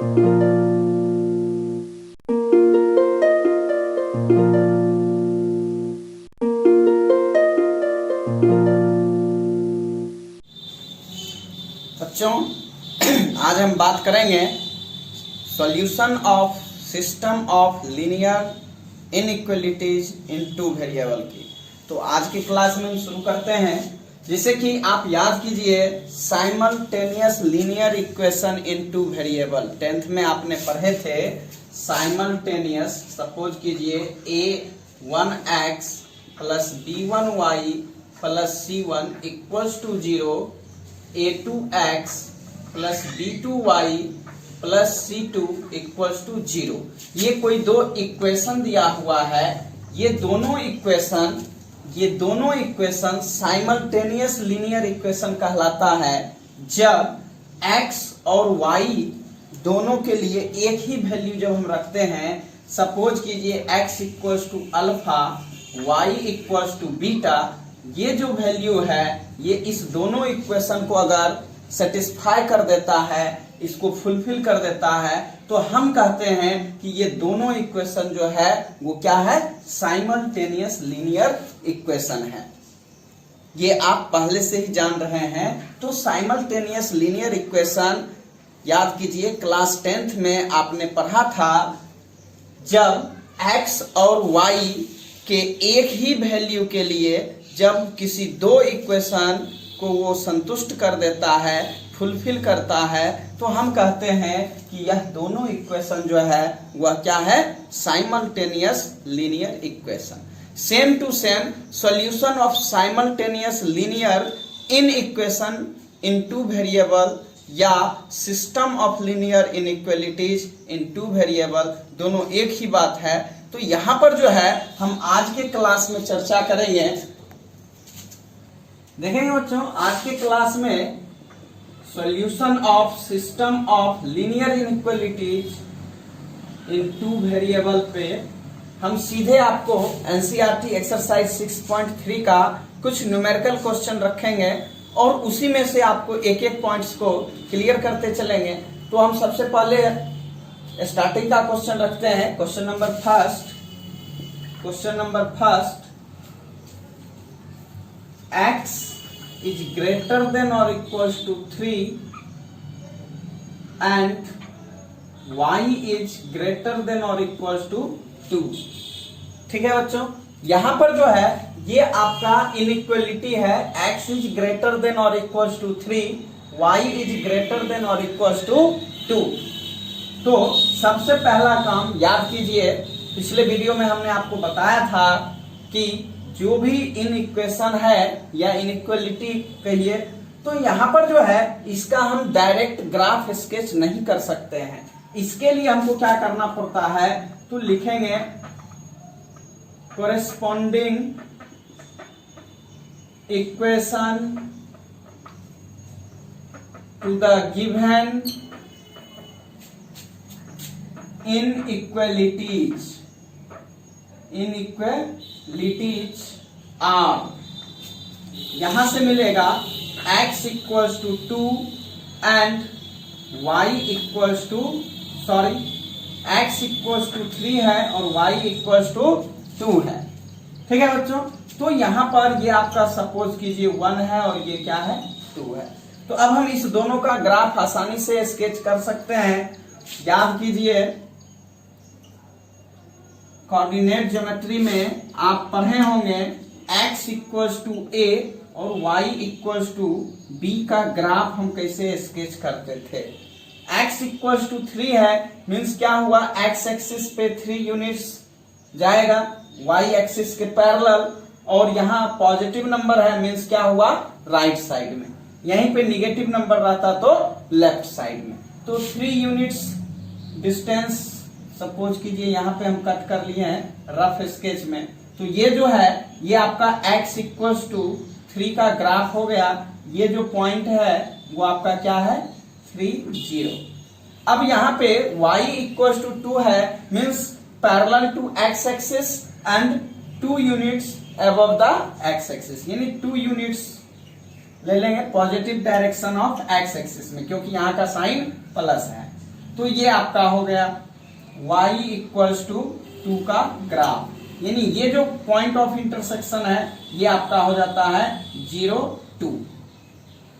बच्चों, आज हम बात करेंगे solution of system of linear inequalities in two variable की। तो आज की क्लास में हम शुरू करते हैं। जैसे कि आप याद कीजिए, simultaneous linear equation in two variable 10th में आपने पढ़े थे। साइमल्टेनियस, सपोज कीजिए a1x plus b1y plus c1 equals to 0, a2x plus b2y plus c2 equals to 0। ये कोई दो इक्वेशन दिया हुआ है। ये दोनों इक्वेशन साइमल्टेनियस लीनियर इक्वेशन कहलाता है जब x और y दोनों के लिए एक ही वैल्यू जब हम रखते हैं। सपोज कीजिए x equals to alpha, y equals to beta. ये जो वैल्यू है ये इस दोनों इक्वेशन को अगर सेटिस्फाई कर देता है, इसको फुलफिल कर देता है, तो हम कहते हैं कि ये दोनों इक्वेशन जो है वो क्या है, साइमल्टेनियस लीनियर इक्वेशन है। ये आप पहले से ही जान रहे हैं। तो साइमल्टेनियस लीनियर इक्वेशन याद कीजिए, क्लास 10th में आपने पढ़ा था। जब x और y के एक ही वैल्यू के लिए जब किसी दो इक्वेशन को वो संतुष्ट कर देता है, फुलफिल करता है, तो हम कहते हैं कि यह दोनों इक्वेशन जो है वह क्या है, simultaneous linear equation. Same to same solution of simultaneous linear in equation in two variable या system of linear inequalities in two variable, दोनों एक ही बात है। तो यहां पर जो है हम आज के क्लास में चर्चा करेंगे। देखेंगे बच्चों, आज के क्लास में solution of system of linear inequalities in two variable पे हम सीधे आपको एनसीईआरटी एक्सरसाइज 6.3 का कुछ न्यूमेरिकल क्वेश्चन रखेंगे और उसी में से आपको एक एक पॉइंट्स को क्लियर करते चलेंगे। तो हम सबसे पहले स्टार्टिंग का क्वेश्चन रखते हैं। Question number first, x is greater than or equals to 3 and y is greater than or equals to 2। ठीक है बच्चों, यहां पर जो है ये आपका इनइक्वालिटी है। x is greater than or equals to 3, y is greater than or equals to 2। तो सबसे पहला काम याद कीजिए, पिछले वीडियो में हमने आपको बताया था कि जो भी इनइक्वेशन है या इनइक्वालिटी कहिए, तो यहां पर जो है इसका हम डायरेक्ट ग्राफ स्केच नहीं कर सकते हैं। इसके लिए हमको क्या करना पड़ता है, तो लिखेंगे corresponding equation to the given inequalities are. यहां से मिलेगा x equals to 2 and y equals to x equals to 3 है और y इक्वल्स टू 2 है। ठीक है बच्चों, तो यहां पर ये आपका सपोज कीजिए 1 है और ये क्या है, 2 है। तो अब हम इस दोनों का ग्राफ आसानी से स्केच कर सकते हैं। याद कीजिए, कोऑर्डिनेट ज्योमेट्री में आप पढ़े होंगे x इक्वल्स टू a और y इक्वल्स टू b का ग्राफ हम कैसे स्केच करते थे। x इक्वल्स टू 3 है, मीन्स क्या हुआ, x एक्सिस पे 3 यूनिट्स जाएगा, y एक्सिस के पैरेलल, और यहाँ पॉजिटिव नंबर है, मीन्स क्या हुआ, राइट साइड में। यहीं पे निगेटिव नंबर रहता तो लेफ्ट साइड में। तो 3 यूनिट्स डिस्टेंस सपोज कीजिए यहाँ पे हम कट कर लिए हैं रफ स्केच में। तो ये जो है ये आपका x इक्वल्स टू 3 का ग्राफ हो गया। ये जो पॉइंट है वो आपका क्या है, 3, 0। अब यहाँ पे y इक्वल्स टू 2 है, means parallel to x axis and 2 units above the x axis, यानी 2 यूनिट्स ले लेंगे positive direction of x axis में, क्योंकि यहाँ का साइन प्लस है। तो ये आपका हो गया y इक्वल्स टू 2 का ग्राफ, यानी ये जो पॉइंट ऑफ इंटरसेक्शन है ये आपका हो जाता है 0 2।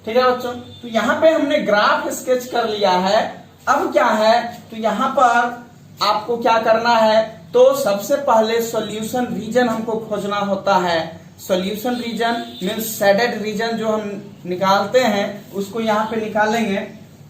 ठीक है बच्चों, तो यहाँ पे हमने ग्राफ स्केच कर लिया है। अब क्या है, तो यहाँ पर आपको क्या करना है, तो सबसे पहले सॉल्यूशन रीजन हमको खोजना होता है। Solution region means shaded region जो हम निकालते हैं उसको यहाँ पे निकालेंगे।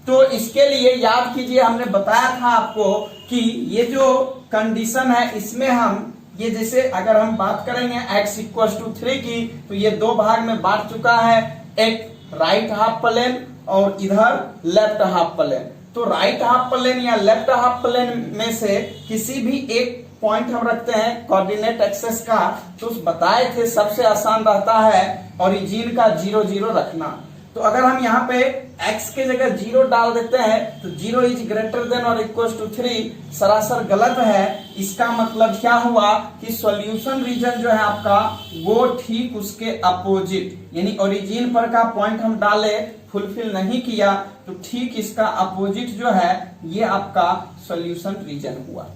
तो इसके लिए याद कीजिए, हमने बताया था आपको कि ये जो कंडीशन है इसमें हम ये जैसे अगर हम बात करेंगे x इक्वल टू 3 की, तो ये दो भाग में बांट चुका है, एक राइट हाफ प्लेन और इधर लेफ्ट हाफ प्लेन। तो राइट हाफ प्लेन या लेफ्ट हाफ प्लेन में से किसी भी एक पॉइंट हम रखते हैं कोऑर्डिनेट एक्सेस का, तो बताए थे सबसे आसान रहता है ओरिजिन का 0 0 रखना। तो अगर हम यहाँ पे x के जगह 0 डाल देते हैं तो 0 इज ग्रेटर देन और इक्वल टू 3 सरासर गलत है। इसका मतलब क्या हुआ कि सॉल्यूशन रीजन जो है आपका वो ठीक उसके अपोजिट, यानी ओरिजिन पर का पॉइंट हम डाले फुलफिल नहीं किया, तो ठीक इसका अपोजिट जो है ये आपका सॉल्यूशन रीजन हुआ।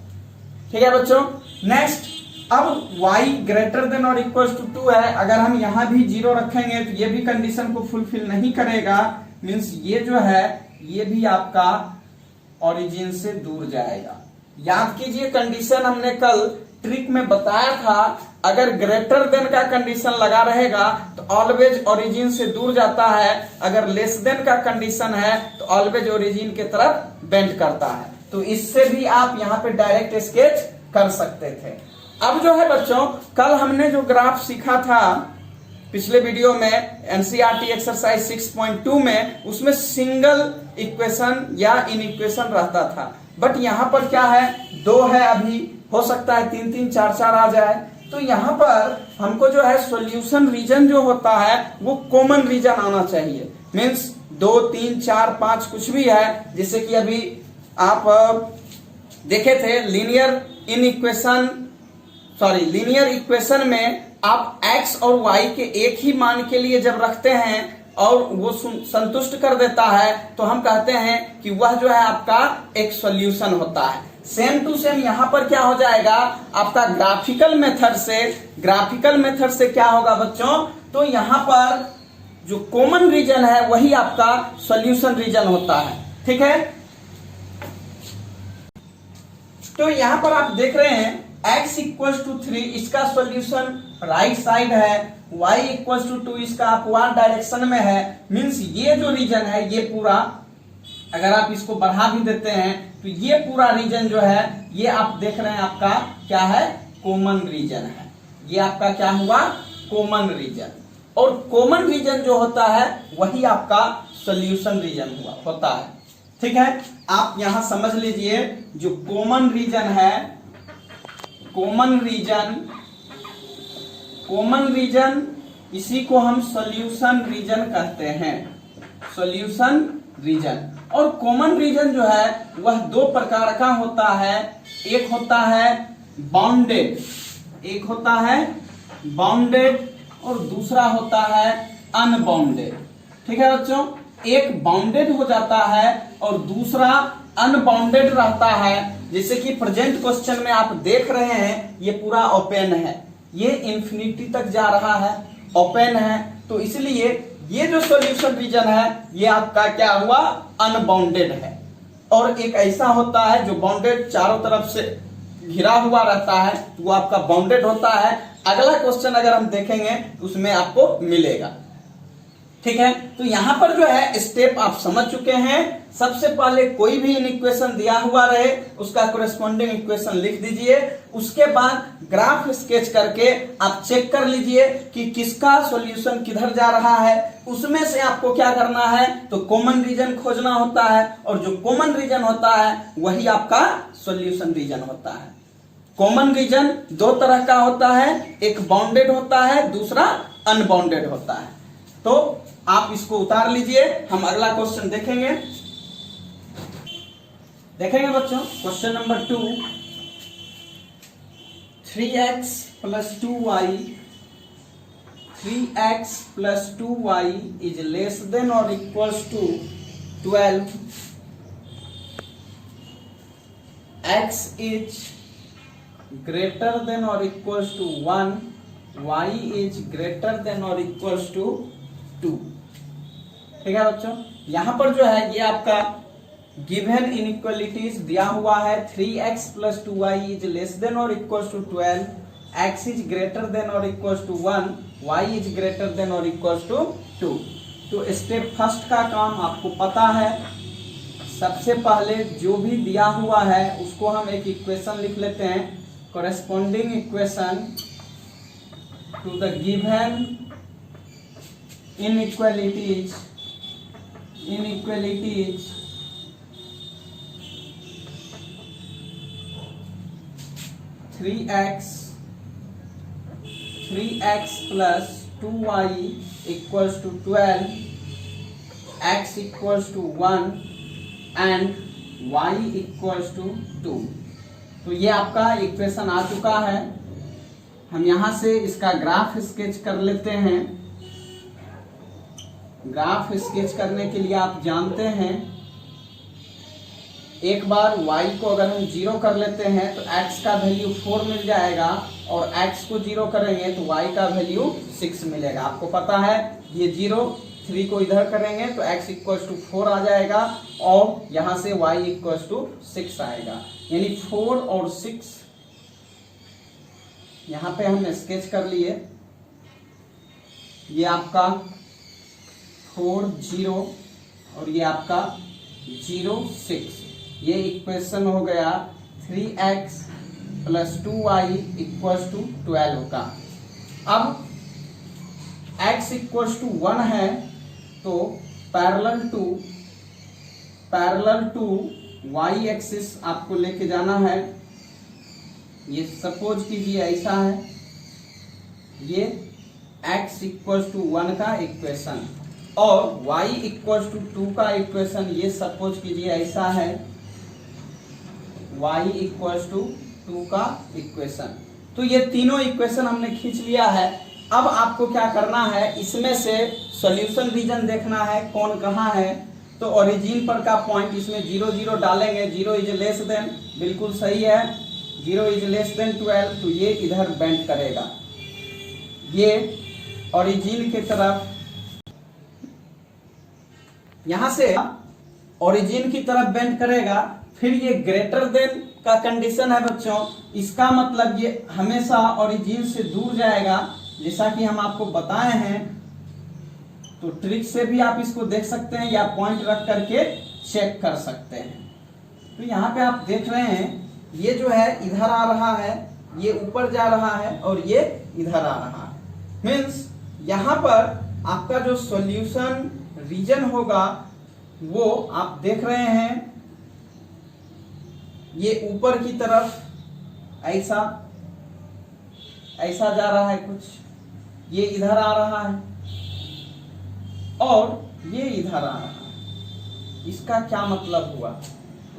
ठीक है बच्चों, नेक्स्ट अब y ग्रेटर देन और इक्वल टू 2 है। अगर हम यहां भी 0 रखेंगे तो ये भी कंडीशन को फुलफिल नहीं करेगा, मींस ये जो है ये भी आपका ओरिजिन से दूर जाएगा। याद कीजिए कंडीशन हमने कल ट्रिक में बताया था, अगर ग्रेटर देन का कंडीशन लगा रहेगा तो ऑलवेज ओरिजिन से दूर जाता है, अगर लेस देन का कंडीशन है तो ऑलवेज ओरिजिन के तरफ बेंड करता है। तो इससे भी आप यहाँ पे डायरेक्ट स्केच कर सकते थे। अब जो है बच्चों, कल हमने जो ग्राफ सीखा था पिछले वीडियो में एनसीईआरटी एक्सरसाइज 6.2 में, उसमें सिंगल इक्वेशन या इन इक्वेशन रहता था, बट यहाँ पर क्या है, 2 है, अभी हो सकता है 3 3 4 4 आ जाए। तो यहाँ पर हमको जो है सॉल्यूशन रीजन जो होता है वो कॉमन रीजन आना चाहिए, मीन्स 2 3 4 5 कुछ भी है। जैसे कि अभी आप देखे थे लीनियर इक्वेशन में आप x और y के एक ही मान के लिए जब रखते हैं और वो संतुष्ट कर देता है तो हम कहते हैं कि वह जो है आपका एक सॉल्यूशन होता है। सेम टू सेम यहाँ पर क्या हो जाएगा आपका ग्राफिकल मेथड से क्या होगा बच्चों, तो यहाँ पर जो कॉमन रीजन है वही आपका सॉल्यूशन रीजन होता है। ठीक है, तो यहाँ पर आप देख रहे हैं x इक्वल टू 3 इसका सॉल्यूशन राइट साइड है, y इक्वल टू 2 इसका अपवर्ड डायरेक्शन में है। मींस ये जो रीजन है ये पूरा, अगर आप इसको बढ़ा भी देते हैं तो ये पूरा रीजन जो है ये आप देख रहे हैं आपका क्या है, कॉमन रीजन है। ये आपका क्या हुआ, कॉमन रीजन। और कॉमन रीजन जो होता है वही आपका सॉल्यूशन रीजन होता है। ठीक है, आप यहां समझ लीजिए जो कॉमन रीजन है, कॉमन रीजन इसी को हम सॉल्यूशन रीजन कहते हैं, सॉल्यूशन रीजन। और कॉमन रीजन जो है वह 2 प्रकार का होता है, एक होता है बाउंडेड और दूसरा होता है अनबाउंडेड। ठीक है बच्चों, एक बाउंडेड हो जाता है और दूसरा अनबाउंडेड रहता है। जैसे कि प्रेजेंट क्वेश्चन में आप देख रहे हैं ये पूरा ओपन है, ये इंफिनिटी तक जा रहा है, ओपन है, तो इसलिए ये जो सॉल्यूशन रीजन है ये आपका क्या हुआ, अनबाउंडेड है। और एक ऐसा होता है जो बाउंडेड चारों तरफ से घिरा हुआ रहता है, वो आपका बाउंडेड होता है। अगला क्वेश्चन अगर हम देखेंगे उसमें आपको मिलेगा। ठीक है, तो यहां पर जो है स्टेप आप समझ चुके हैं। सबसे पहले कोई भी इक्वेशन दिया हुआ रहे उसका कोरेस्पॉन्डिंग इक्वेशन लिख दीजिए, उसके बाद ग्राफ स्केच करके आप चेक कर लीजिए कि किसका सॉल्यूशन किधर जा रहा है। उसमें से आपको क्या करना है, तो कॉमन रीजन खोजना होता है, और जो कॉमन रीजन होता है वही आपका सॉल्यूशन रीजन होता है। कॉमन रीजन 2 तरह का होता है, एक बाउंडेड होता है, दूसरा अनबाउंडेड होता है। तो आप इसको उतार लीजिए, हम अगला क्वेश्चन देखेंगे बच्चों। Question number 2, 3x plus 2y is less than or equals to 12 x is greater than or equals to 1, y is greater than or equals to 2। ठीक है बच्चों, यहां पर जो है ये आपका गिवन इनइक्वालिटीज दिया हुआ है। 3x plus 2y is less than or equals to 12, x is greater than or equals to 1, y is greater than or equals to 2। तो स्टेप फर्स्ट का काम आपको पता है। सबसे पहले जो भी दिया हुआ है उसको हम एक इक्वेशन लिख लेते हैं, corresponding equation to the given inequalities 3x plus 2y equals to 12, x equals to 1 and y equals to 2। तो ये आपका इक्वेशन आ चुका है। हम यहां से इसका ग्राफ स्केच कर लेते हैं। ग्राफ स्केच करने के लिए आप जानते हैं, एक बार y को अगर हम 0 कर लेते हैं तो x का वैल्यू 4 मिल जाएगा, और x को 0 करेंगे तो y का वैल्यू 6 मिलेगा। आपको पता है ये 0, 3 को इधर करेंगे तो x इक्वल्स टू 4 आ जाएगा, और यहां से y इक्वल्स टू 6 आएगा। यानी 4 और 6 यहां पे हम स्केच कर लिए। ये आपका 4 0 और ये आपका 0 6, ये इक्वेशन हो गया 3x plus 2y equals to 12 का। अब x इक्वल्स टू 1 है तो पैरेलल टू y एक्सिस आपको लेके जाना है। ये सपोज कीजिए ऐसा है, ये x इक्वल्स टू 1 का इक्वेशन, और y इक्वल्स टू 2 का इक्वेशन ये सपोज कीजिए ऐसा है, y इक्वल्स टू 2 का इक्वेशन। तो ये तीनों इक्वेशन हमने खींच लिया है। अब आपको क्या करना है, इसमें से सॉल्यूशन रीजन देखना है कौन कहाँ है। तो ओरिजिन पर का पॉइंट इसमें 0 0 डालेंगे, 0 इज लेस देन, बिल्कुल सही है, 0 इज लेस देन 12, तो ये इधर बेंड करेगा, ये ओरिजिन की तरफ, यहां से ओरिजिन की तरफ बेंड करेगा। फिर ये ग्रेटर देन का कंडीशन है बच्चों, इसका मतलब ये हमेशा ओरिजिन से दूर जाएगा, जैसा कि हम आपको बताए हैं। तो ट्रिक से भी आप इसको देख सकते हैं या पॉइंट रख करके चेक कर सकते हैं। तो यहाँ पे आप देख रहे हैं ये जो है इधर आ रहा है, ये ऊपर जा रहा है, और ये इधर आ रहा है। मीन्स यहाँ पर आपका जो सॉल्यूशन रीजन होगा वो आप देख रहे हैं, ये ऊपर की तरफ ऐसा ऐसा जा रहा है कुछ, ये इधर आ रहा है और ये इधर आ रहा है। इसका क्या मतलब हुआ?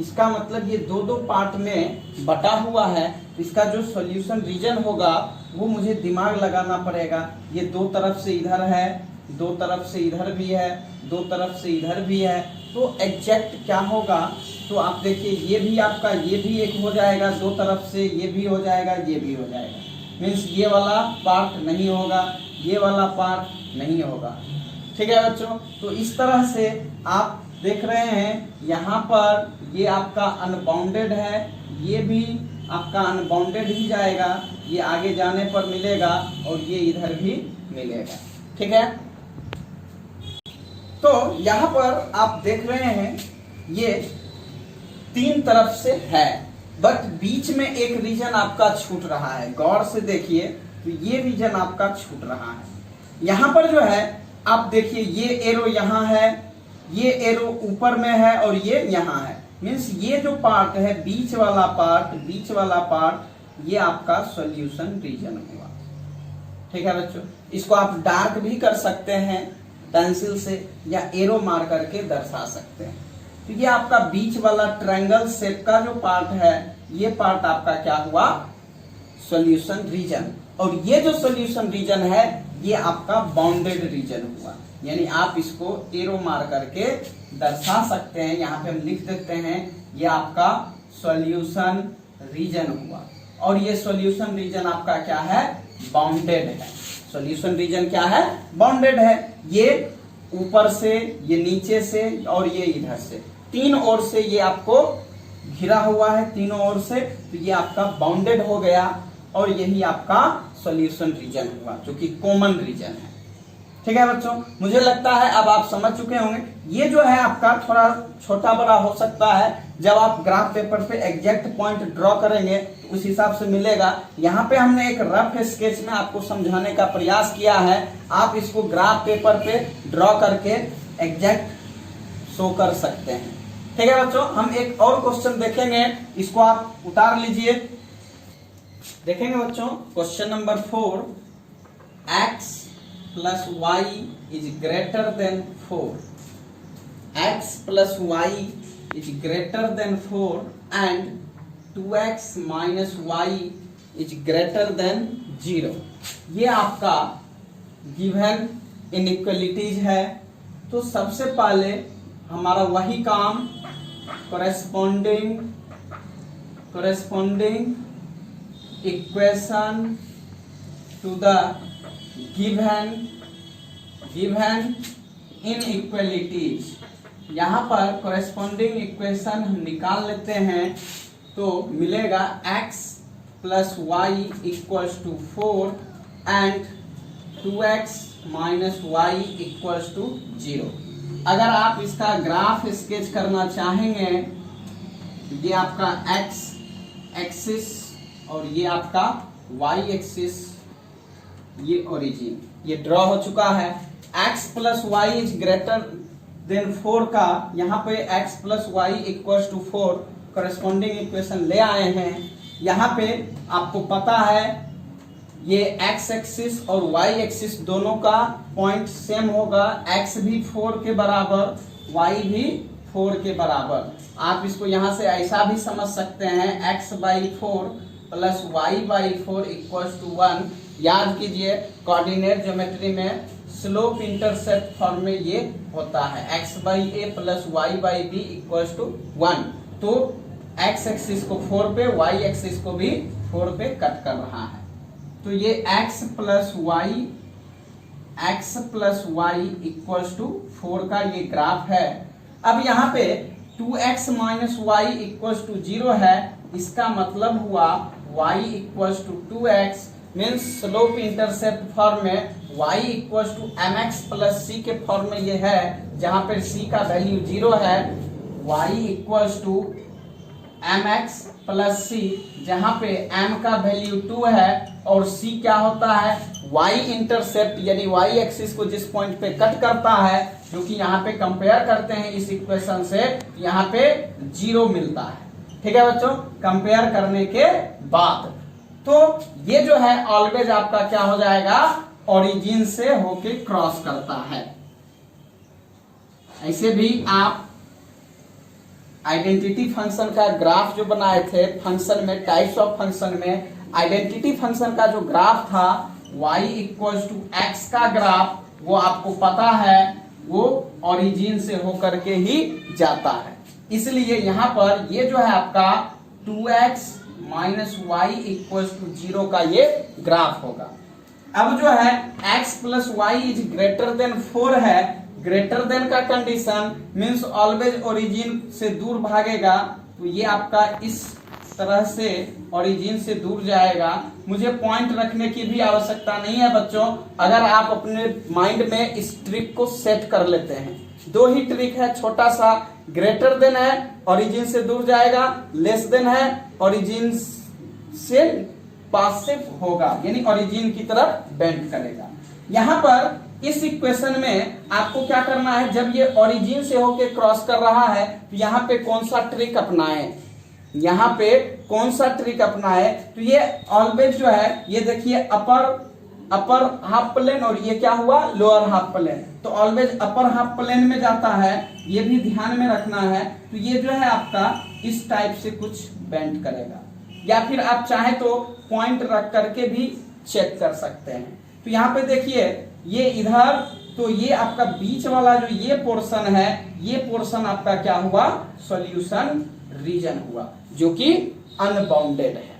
इसका मतलब ये दो दो पार्ट में बटा हुआ है। इसका जो सॉल्यूशन रीजन होगा वो मुझे दिमाग लगाना पड़ेगा। ये दो तरफ से इधर है, दो तरफ से इधर भी है, दो तरफ से इधर भी है, तो एग्जैक्ट क्या होगा? तो आप देखिए ये भी आपका, ये भी एक हो जाएगा दो तरफ से, ये भी हो जाएगा, ये भी हो जाएगा। मीन्स ये वाला पार्ट नहीं होगा, ये वाला पार्ट नहीं होगा। ठीक है बच्चों, तो इस तरह से आप देख रहे हैं यहाँ पर ये आपका अनबाउंडेड है, ये भी आपका अनबाउंडेड ही जाएगा, ये आगे जाने पर मिलेगा और ये इधर भी मिलेगा। ठीक है, तो यहाँ पर आप देख रहे हैं ये तीन तरफ से है, बट बीच में एक रीजन आपका छूट रहा है। गौर से देखिए तो ये रीजन आपका छूट रहा है। यहाँ पर जो है आप देखिए ये एरो यहाँ है, ये एरो ऊपर में है और ये यहाँ है। मीन्स ये जो पार्ट है बीच वाला पार्ट ये आपका सॉल्यूशन रीजन हुआ। ठीक है बच्चों, इसको आप डार्क भी कर सकते हैं पेंसिल से या एरो मार करके दर्शा सकते हैं। तो ये आपका बीच वाला ट्रायंगल शेप का जो पार्ट है, ये पार्ट आपका क्या हुआ? Solution region. और ये जो सॉल्यूशन रीजन है ये आपका बाउंडेड रीजन हुआ। यानी आप इसको एरो मार करके दर्शा सकते हैं। यहाँ पे हम लिख देते हैं ये आपका सॉल्यूशन रीजन हुआ। और ये सॉल्यूशन रीजन आपका क्या है, बाउंडेड है। सॉल्यूशन रीजन क्या है, बाउंडेड है। ये ऊपर से, ये नीचे से और ये इधर से, तीन ओर से ये आपको घिरा हुआ है, तीनों ओर से। तो ये आपका बाउंडेड हो गया और यही आपका सॉल्यूशन रीजन हुआ, जो कि कॉमन रीजन है। ठीक है बच्चों, मुझे लगता है अब आप समझ चुके होंगे। ये जो है आपका थोड़ा छोटा बड़ा हो सकता है, जब आप ग्राफ पेपर पे एग्जैक्ट पॉइंट ड्रॉ करेंगे तो उस हिसाब से मिलेगा। यहाँ पे हमने एक रफ स्केच में आपको समझाने का प्रयास किया है, आप इसको ग्राफ पेपर पे ड्रॉ करके एग्जैक्ट शो कर सकते हैं। ठीक है बच्चों, हम एक और क्वेश्चन देखेंगे, इसको आप उतार लीजिए। देखेंगे बच्चों question number 4, x plus y is greater than 4, x plus y is greater than 4 and 2x minus y is greater than 0। ये आपका गिवन इनइक्वालिटीज है। तो सबसे पहले हमारा वही काम, corresponding equation to the given inequalities। यहाँ पर corresponding equation हम निकाल लेते हैं तो मिलेगा x plus y equals to 4 and 2x minus y equals to 0। अगर आप इसका ग्राफ स्केच करना चाहेंगे, ये आपका x एक्सिस और ये आपका y एक्सिस, ये ओरिजिन, ये ड्रॉ हो चुका है। x plus y is greater than 4 का यहाँ पे x plus y equals to 4 corresponding equation ले आए हैं। यहाँ पे आपको पता है ये x एक्सिस और y एक्सिस दोनों का पॉइंट सेम होगा, x भी 4 के बराबर, y भी 4 के बराबर। आप इसको यहाँ से ऐसा भी समझ सकते हैं, x/4 plus y/4 equals to 1। याद कीजिए कोऑर्डिनेट ज्योमेट्री में स्लोप इंटरसेप्ट फॉर्म में ये होता है, x/a plus y/b equals to 1। तो x एक्सिस को 4 पे, y एक्सिस को भी 4 पे कट कर रहा है। तो ये x plus y equals to 4 का ये ग्राफ है। अब यहाँ पे 2x minus Y equals to 0 है, इसका मतलब हुआ y equals to 2x, means slope intercept form में y equals to mx plus c के फॉर्म में ये है, जहां पर c का वैल्यू 0 है। y equals to mx plus c, जहां पे m का वैल्यू 2 है और c क्या होता है, y इंटरसेप्ट, यानी y एक्सिस को जिस पॉइंट पे कट करता है, जो कि यहाँ पे कंपेयर करते हैं इस इक्वेशन से, यहाँ पे 0 मिलता है। ठीक है बच्चों, कंपेयर करने के बाद तो ये जो है ऑलवेज आपका क्या हो जाएगा, ओरिजिन से होके क्रॉस करता है। ऐसे भी आप आइडेंटिटी फंक्शन का ग्राफ जो बनाए थे, फंक्शन में, टाइप्स ऑफ फंक्शन में आइडेंटिटी फंक्शन का जो ग्राफ था y इक्वल्स टू x का ग्राफ, वो आपको पता है वो ओरिजिन से होकर के ही जाता है। इसलिए यहाँ पर ये जो है आपका 2x minus Y equals to 0 का ये ग्राफ होगा। अब जो है x plus y is greater than 4 है, ग्रेटर देन का कंडीशन मीन्स ऑलवेज ओरिजिन से दूर भागेगा, तो ये आपका इस तरह से ओरिजिन से दूर जाएगा। मुझे पॉइंट रखने की भी आवश्यकता नहीं है बच्चों, अगर आप अपने माइंड में इस ट्रिक को सेट कर लेते हैं। 2 ही ट्रिक है, छोटा सा, ग्रेटर देन है ओरिजिन से दूर जाएगा, लेस देन है ओरिजिन से पासिव होगा, यानी ओरिजिन की तरफ बेंड करेगा। यहाँ पर इस इक्वेशन में आपको क्या करना है, जब ये ओरिजिन से होके क्रॉस कर रहा है तो यहाँ पे कौन सा ट्रिक अपनाए, यहाँ पे कौन सा ट्रिक अपनाए, तो ये ऑलवेज जो है, ये देखिए अपर हाफ प्लेन और ये क्या हुआ, लोअर हाफ प्लेन, तो ऑलवेज अपर हाफ प्लेन में जाता है, ये भी ध्यान में रखना है। तो ये जो है आपका इस टाइप से कुछ बेंड करेगा, या फिर आप चाहे तो पॉइंट रख करके भी चेक कर सकते हैं। तो यहाँ पे देखिए ये इधर तो ये आपका बीच वाला जो ये पोर्शन है, ये पोर्शन आपका क्या हुआ, सॉल्यूशन रीजन हुआ, जो कि अनबाउंडेड है।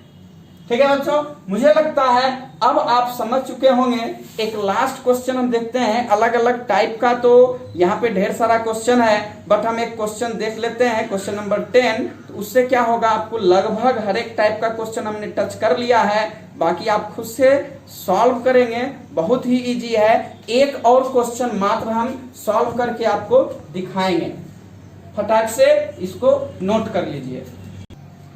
ठीक है बच्चों, मुझे लगता है अब आप समझ चुके होंगे। एक लास्ट क्वेश्चन हम देखते हैं, अलग अलग टाइप का, तो यहाँ पे ढेर सारा क्वेश्चन है, बट हम एक क्वेश्चन देख लेते हैं, क्वेश्चन नंबर 10। तो उससे क्या होगा, आपको लगभग हर एक टाइप का क्वेश्चन हमने टच कर लिया है, बाकी आप खुद से सॉल्व करेंगे, बहुत ही इजी है। एक और क्वेश्चन मात्र हम सॉल्व करके आपको दिखाएंगे, फटाक से इसको नोट कर लीजिए।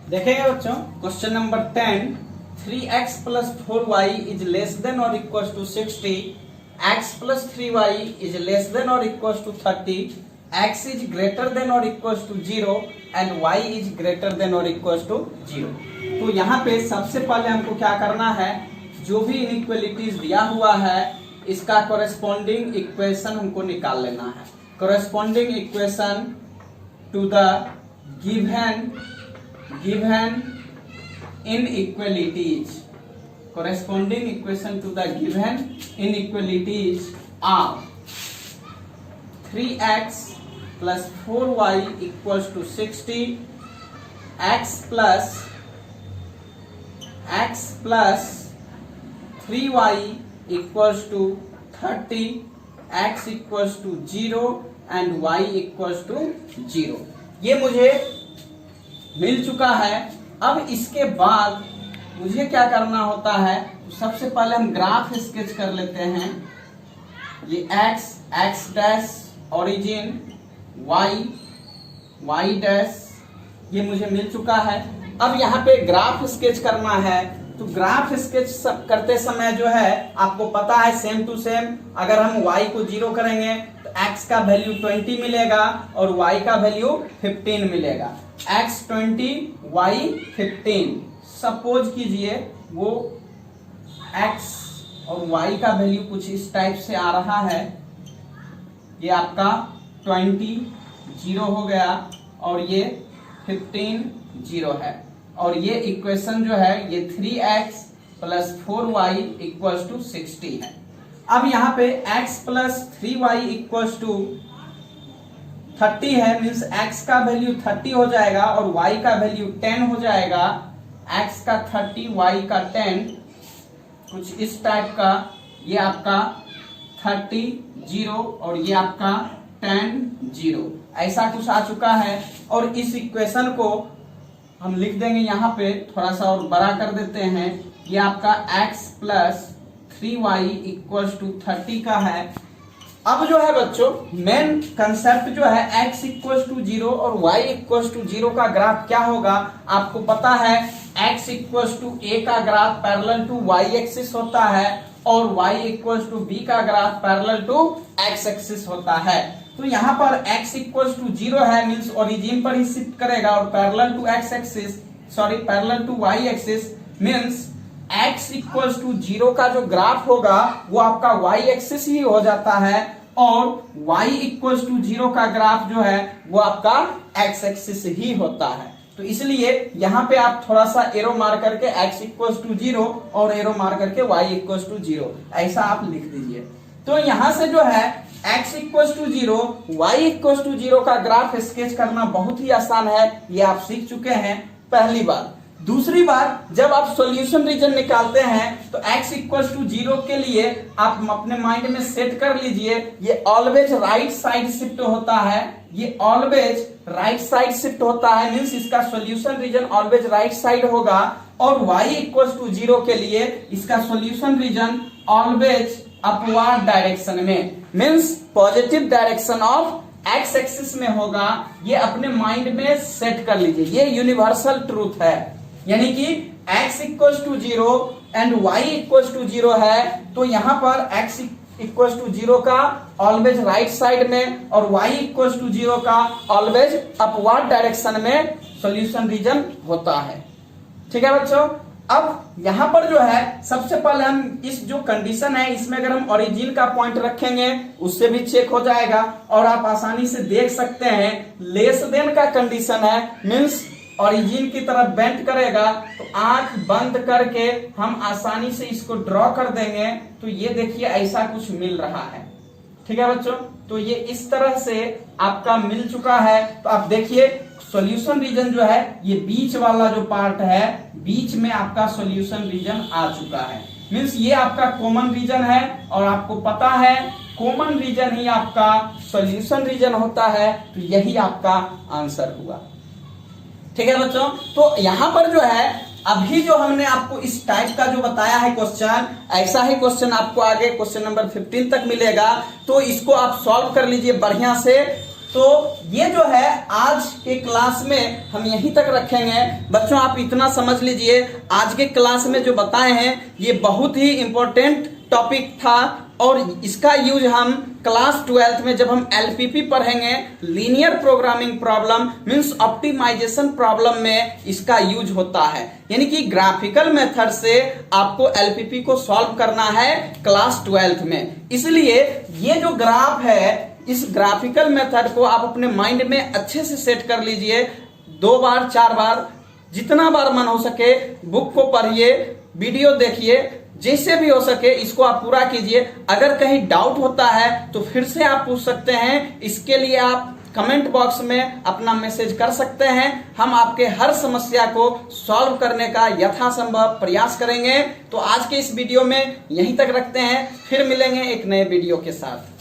देखेंगे बच्चों, question number 10, 3x plus 4y is less than or equals to 60, x plus 3y is less than or equals to 30, x is greater than or equals to 0 and y is greater than or equals to 0। तो यहाँ पे सबसे पहले हमको क्या करना है, जो भी इनइक्वालिटीज दिया हुआ है इसका कोरेस्पॉन्डिंग इक्वेशन हमको निकाल लेना है। Corresponding equation to the given inequalities, corresponding equation to the given inequalities are 3x plus 4y equals to 60, x plus 3y equals to 30, x equals to 0 and y equals to 0। ये मुझे मिल चुका है। अब इसके बाद मुझे क्या करना होता है, तो सबसे पहले हम ग्राफ स्केच कर लेते हैं। ये x dash origin, y dash, ये मुझे मिल चुका है। अब यहाँ पे ग्राफ स्केच करना है, तो ग्राफ स्केच करते समय जो है आपको पता है सेम टू सेम, अगर हम y को 0 करेंगे तो x का वैल्यू 20 मिलेगा और y का वैल्यू 15 मिलेगा। x 20 y 15, सपोज कीजिए वो x और y का वैल्यू कुछ इस टाइप से आ रहा है, ये आपका 20 0 हो गया और ये 15 0 है, और ये इक्वेशन जो है ये 3x plus 4y equals to 60 है। अब यहाँ पे x plus 3y equals to 30 है, मीन्स x का वैल्यू 30 हो जाएगा और y का वैल्यू 10 हो जाएगा। x का 30 y का 10, कुछ इस टाइप का, ये आपका 30 0 और ये आपका 10 0, ऐसा कुछ आ चुका है। और इस इक्वेशन को हम लिख देंगे यहाँ पे, थोड़ा सा और बड़ा कर देते हैं, ये आपका x plus 3y equals to 30 का है। अब जो है बच्चों मेन कंसेप्ट जो है x इक्वल्स टू 0 और y इक्वल्स टू 0 का ग्राफ क्या होगा, आपको पता है x इक्वल्स टू a का graph parallel to y axis होता है और y इक्वल्स टू b का graph parallel to x axis होता है। तो यहाँ पर x इक्वल्स टू 0 है, मींस ओरिजिन पर ही शिफ्ट करेगा, और parallel to x axis, sorry parallel to y axis, means x equals to 0 का जो ग्राफ होगा वो आपका y एक्सिस ही हो जाता है, और y इक्वल्स टू 0 का ग्राफ जो है वो आपका x एक्सिस ही होता है। तो इसलिए यहाँ पे आप थोड़ा सा एरो मार करके x इक्वल्स टू 0 और एरो मार करके y इक्वल्स टू 0 ऐसा आप लिख दीजिए। तो यहाँ से जो है x equals to 0, y equals to 0 का ग्राफ स्केच करना बहुत ही आसान है, ये आप सीख चुके हैं पहली बार। दूसरी बार जब आप सॉल्यूशन रीजन निकालते हैं तो x इक्वल्स टू 0 के लिए आप अपने माइंड में सेट कर लीजिए, ये ऑलवेज राइट साइड शिफ्ट होता है, ये ऑलवेज राइट साइड शिफ्ट होता है, मींस इसका solution region always right side होगा। और y इक्वल्स टू 0 के लिए इसका solution region always upward direction में, means positive direction of x axis में होगा। ये अपने माइंड में सेट कर लीजिए, ये यूनिवर्सल ट्रूथ है। यानी कि x equals to 0 and y equals to 0 है, तो यहाँ पर x इक्वल्स टू 0 का ऑलवेज राइट साइड में और y इक्वल्स टू 0 का ऑलवेज अपवर्ड डायरेक्शन में सॉल्यूशन रीजन होता है। ठीक है बच्चों, अब यहाँ पर जो है सबसे पहले हम इस जो कंडीशन है इसमें अगर हम ओरिजिन का पॉइंट रखेंगे उससे भी चेक हो जाएगा, और आप आसानी से देख सकते हैं लेस देन का कंडीशन है, मींस ओरिजिन की तरफ बेंट करेगा, तो आंख बंद करके हम आसानी से इसको ड्रॉ कर देंगे। तो ये देखिए ऐसा कुछ मिल रहा है। ठीक है बच्चों, तो ये इस तरह से आपका मिल चुका है। तो आप देखिए सॉल्यूशन रीजन जो है ये बीच वाला जो पार्ट है, बीच में आपका सॉल्यूशन रीजन आ चुका है। मींस ये आपका कॉमन रीजन है और आपको पता है कॉमन रीजन ही आपका सॉल्यूशन रीजन होता है, तो यही आपका आंसर हुआ। ठीक है बच्चों, तो यहां पर जो है अभी जो हमने आपको इस टाइप का जो बताया है क्वेश्चन, ऐसा ही क्वेश्चन आपको आगे क्वेश्चन नंबर 15 तक मिलेगा, तो इसको आप सॉल्व कर लीजिए बढ़िया से। तो ये जो है आज के क्लास में हम यहीं तक रखेंगे बच्चों। आप इतना समझ लीजिए आज के क्लास में जो बताए हैं ये बहुत ही इंपॉर्टेंट टॉपिक था और इसका यूज हम क्लास 12th में जब हम एलपीपी पढ़ेंगे, linear programming problem means optimization problem में इसका यूज होता है। यानी कि ग्राफिकल मेथड से आपको एलपीपी को सॉल्व करना है क्लास 12th में। इसलिए ये जो ग्राफ है, इस ग्राफिकल मेथड को आप अपने माइंड में अच्छे से सेट कर लीजिए। 2 बार 4 बार जितना बार मन हो सके बुक को पढ़िए, वीडियो देखिए, जैसे भी हो सके इसको आप पूरा कीजिए। अगर कहीं डाउट होता है तो फिर से आप पूछ सकते हैं, इसके लिए आप कमेंट बॉक्स में अपना मैसेज कर सकते हैं। हम आपके हर समस्या को सॉल्व करने का यथासंभव प्रयास करेंगे। तो आज के इस वीडियो में यहीं तक रखते हैं, फिर मिलेंगे एक नए वीडियो के साथ।